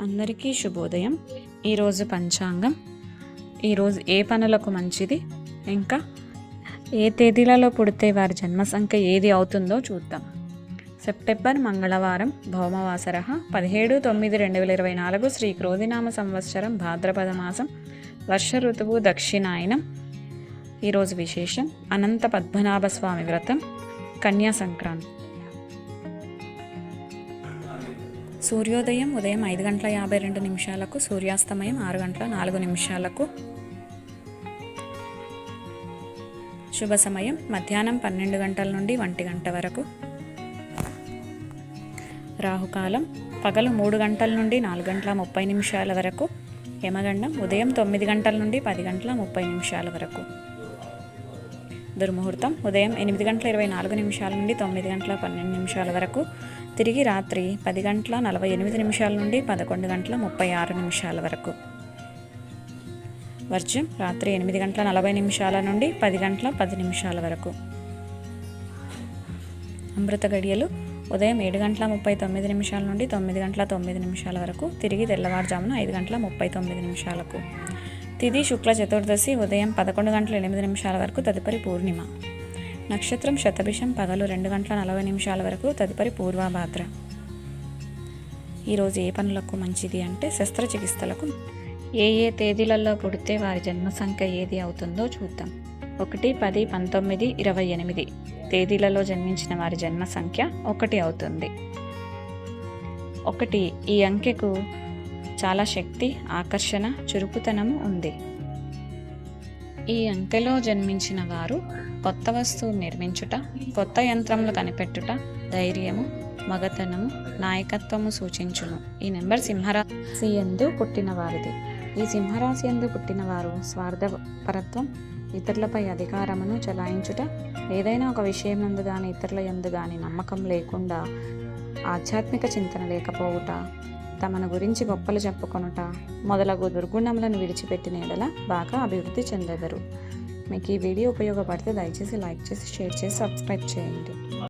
అందరికీ శుభోదయం. ఈరోజు పంచాంగం, ఈరోజు ఏ పనులకు మంచిది, ఇంకా ఏ తేదీలలో పుడితే వారి జన్మ సంఖ్య ఏది అవుతుందో చూద్దాం. సెప్టెంబర్ మంగళవారం, భౌమవాసర 17/9/2024, శ్రీ క్రోధినామ సంవత్సరం, భాద్రపద మాసం, వర్ష ఋతువు, దక్షిణాయనం. ఈరోజు విశేషం అనంత పద్మనాభ స్వామి వ్రతం, కన్యా సంక్రాంతి. సూర్యోదయం ఉదయం 5:52, సూర్యాస్తమయం 6:04. శుభ సమయం మధ్యాహ్నం 12 గంటల నుండి 1 గంట వరకు. రాహుకాలం పగలు 3 గంటల నుండి 4:30 వరకు. యమగండం ఉదయం 9 గంటల నుండి 10:30 వరకు. దుర్ముహూర్తం ఉదయం 8:24 నుండి 9:12 వరకు. తిరిగి రాత్రి 10:48 నుండి 11:36 వరకు. వర్జం రాత్రి 8:40 నుండి 10:10 వరకు. అమృత గడియలు ఉదయం 7:39 నుండి 9:09 వరకు. తిరిగి తెల్లవారుజామున 5:39. తిథి శుక్ల చతుర్దశి ఉదయం 11:08 వరకు. తదుపరి పూర్ణిమ. నక్షత్రం శతభిషం పగలు 2:40 వరకు. తదుపరి పూర్వభాద్ర. ఈరోజు ఏ పనులకు మంచిది అంటే శస్త్రచికిత్సలకు. ఏ తేదీలలో పుడితే వారి జన్మ సంఖ్య ఏది అవుతుందో చూద్దాం. 1, 10, 19, 28 తేదీలలో జన్మించిన వారి జన్మ సంఖ్య 1 అవుతుంది. 1 ఈ అంకెకు చాలా శక్తి, ఆకర్షణ, చురుకుతనము ఉంది. ఈ అంకెలో జన్మించిన వారు కొత్త వస్తువు నిర్మించుట, కొత్త యంత్రములు కనిపెట్టుట, ధైర్యము, మగతనము, నాయకత్వము సూచించును. ఈ నెంబర్ సింహరాశి యందు పుట్టిన వారిది. ఈ సింహరాశి యందు పుట్టిన వారు స్వార్థపరత్వం, ఇతరులపై అధికారమును చలాయించుట, ఏదైనా ఒక విషయం నందు గాని ఇతరుల యందు గాని నమ్మకం లేకుండా, ఆధ్యాత్మిక చింతన లేకపోవుట, తమను గురించి గొప్పలు చెప్పుకొనుట మొదలగు దుర్గుణములను విడిచిపెట్టిన యెడల బాగా అభివృద్ధి చెందెదరు. మీకు ఈ వీడియో ఉపయోగపడితే దయచేసి లైక్ చేసి, షేర్ చేసి, సబ్స్క్రైబ్ చేయండి.